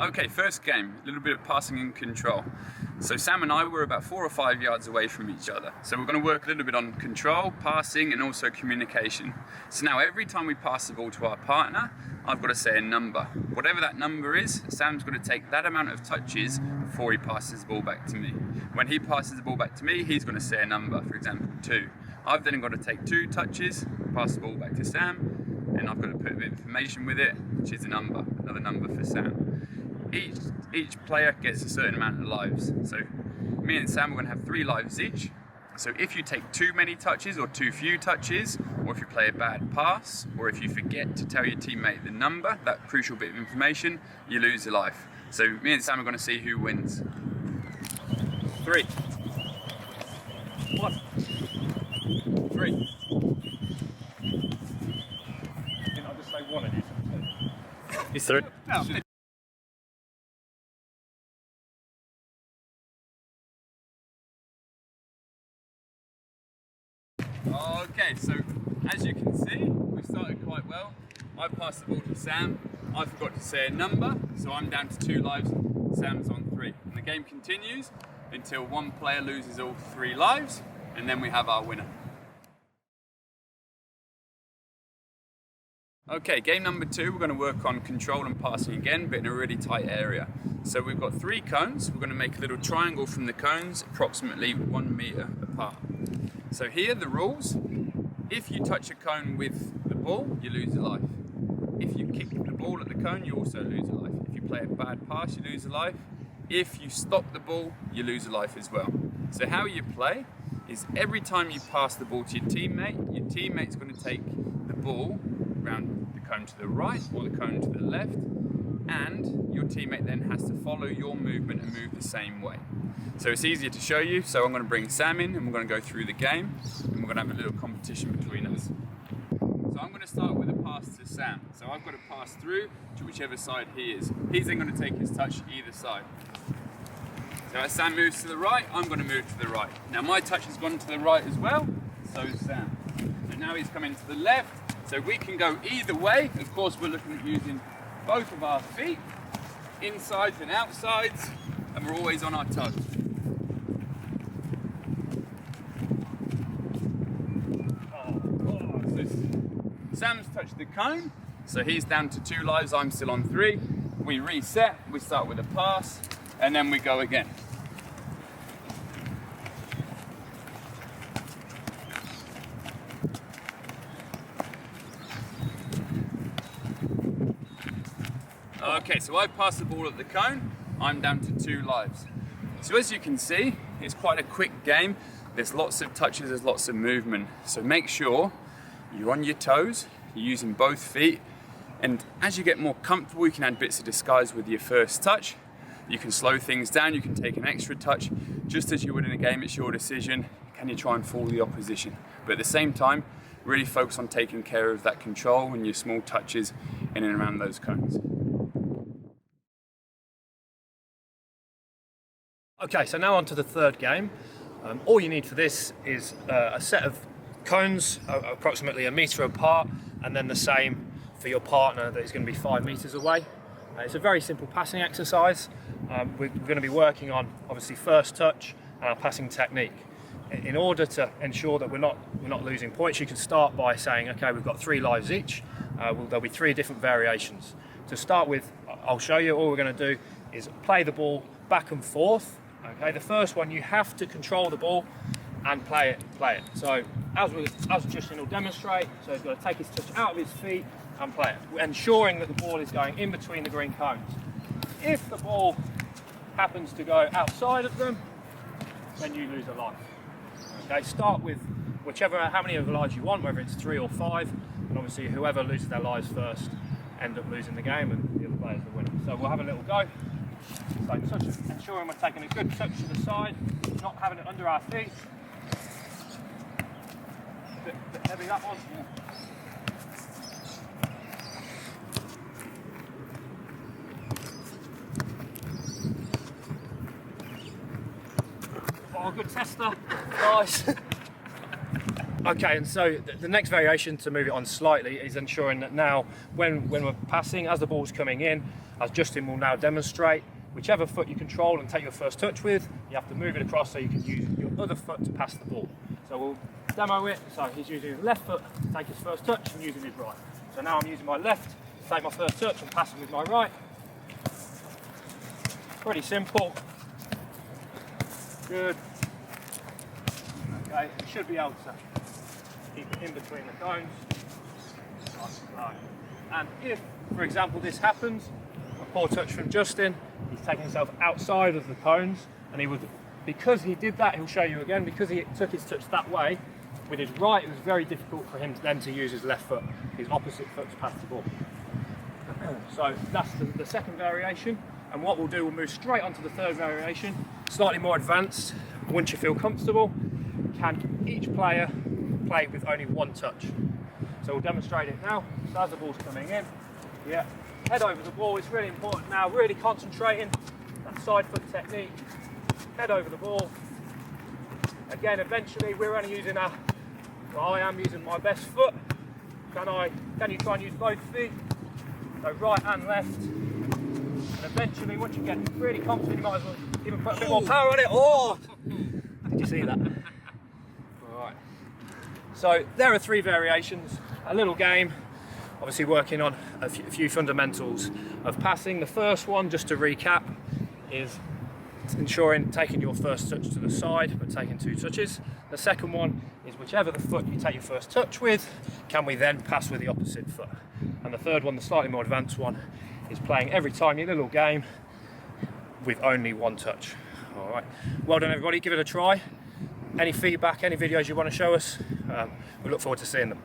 Okay, first game, a little bit of passing and control. So Sam and I were about 4 or 5 yards away from each other. So we're going to work a little bit on control, passing, and also communication. So now every time we pass the ball to our partner, I've got to say a number. Whatever that number is, Sam's going to take that amount of touches before he passes the ball back to me. When he passes the ball back to me, he's going to say a number, for example, 2. I've then got to take 2 touches, pass the ball back to Sam, and I've got to put a bit of information with it, which is a number, another number for Sam. Each player gets a certain amount of lives. So me and Sam are going to have 3 lives each. So if you take too many touches or too few touches, or if you play a bad pass, or if you forget to tell your teammate the number, that crucial bit of information, you lose a life. So me and Sam are going to see who wins. 3, 1, 3. Didn't I just say 1 and you said 2? Is there? No. Okay, so as you can see, we started quite well. I passed the ball to Sam. I forgot to say a number, so I'm down to 2 lives. Sam's on 3. And the game continues until one player loses all 3 lives, and then we have our winner. Okay, game number 2, we're going to work on control and passing again, but in a really tight area. So we've got 3 cones. We're going to make a little triangle from the cones, approximately 1 meter apart. So here, the rules: if you touch a cone with the ball, you lose a life. If you kick the ball at the cone, you also lose a life. If you play a bad pass, you lose a life. If you stop the ball, you lose a life as well. So how you play is every time you pass the ball to your teammate's going to take the ball around the cone to the right or the cone to the left, and your teammate then has to follow your movement and move the same way. So it's easier to show you, so I'm going to bring Sam in and we're going to go through the game and we're going to have a little competition between us. So I'm going to start with a pass to Sam. So I've got to pass through to whichever side he is. He's then going to take his touch either side. So as Sam moves to the right, I'm going to move to the right. Now my touch has gone to the right as well, so is Sam. So now he's coming to the left, so we can go either way. Of course, we're looking at using both of our feet, insides and outsides, and we're always on our toes. So Sam's touched the cone, so he's down to 2 lives, I'm still on 3. We reset, we start with a pass, and then we go again. Okay, so I've passed the ball at the cone, I'm down to 2 lives. So as you can see, it's quite a quick game. There's lots of touches, there's lots of movement. So make sure you're on your toes, you're using both feet, and as you get more comfortable, you can add bits of disguise with your first touch. You can slow things down, you can take an extra touch. Just as you would in a game, it's your decision. Can you try and fool the opposition? But at the same time, really focus on taking care of that control and your small touches in and around those cones. Okay, so now on to the third game. All you need for this is a set of cones approximately 1 meter apart, and then the same for your partner that is going to be 5 meters away. It's a very simple passing exercise. We're going to be working on obviously first touch and our passing technique. In order to ensure that we're not losing points, you can start by saying, okay, we've got 3 lives each. There'll be 3 different variations. To start with, I'll show you. All we're going to do is play the ball back and forth. Okay, the first one, you have to control the ball and play it. So as Justin will demonstrate, so he's got to take his touch out of his feet and play it, ensuring that the ball is going in between the green cones. If the ball happens to go outside of them, then you lose a life. Okay, start with how many of the lives you want, whether it's 3 or 5, and obviously whoever loses their lives first end up losing the game, and the other player is the winner. So we'll have a little go. So ensuring we're taking a good touch to the side, not having it under our feet. Bit heavy that one. Oh, good tester. Nice. Okay, and so the next variation, to move it on slightly, is ensuring that now when we're passing, as the ball's coming in, as Justin will now demonstrate, whichever foot you control and take your first touch with, you have to move it across so you can use your other foot to pass the ball. So we'll demo it. So he's using his left foot to take his first touch and using his right. So now I'm using my left to take my first touch and passing with my right. Pretty simple. Good. Okay, you should be able to keep it in between the cones. Nice and low. And if, for example, this happens, a poor touch from Justin, he's taking himself outside of the cones, and he would, because he did that, he'll show you again, because he took his touch that way, with his right, it was very difficult for him then to use his left foot, his opposite foot to pass the ball. So that's the second variation, and what we'll do, we'll move straight onto the third variation, slightly more advanced. Once you feel comfortable, can each player play with only one touch? So we'll demonstrate it now. So as the ball's coming in, yeah, head over the ball. It's really important now, really concentrating that side foot technique. Head over the ball. Again, eventually we're only using I am using my best foot. Can you try and use both feet? So right and left. And eventually, once you get really confident, you might as well even put a bit more power on it. Oh! Did you see that? Alright. So there are three variations. A little game, obviously working on a few fundamentals of passing. The first one, just to recap, is ensuring taking your first touch to the side, but taking two touches. The second one is whichever the foot you take your first touch with, can we then pass with the opposite foot? And the third one, the slightly more advanced one, is playing every time your little game with only one touch. All right, well done everybody, give it a try. Any feedback, any videos you want to show us, we look forward to seeing them.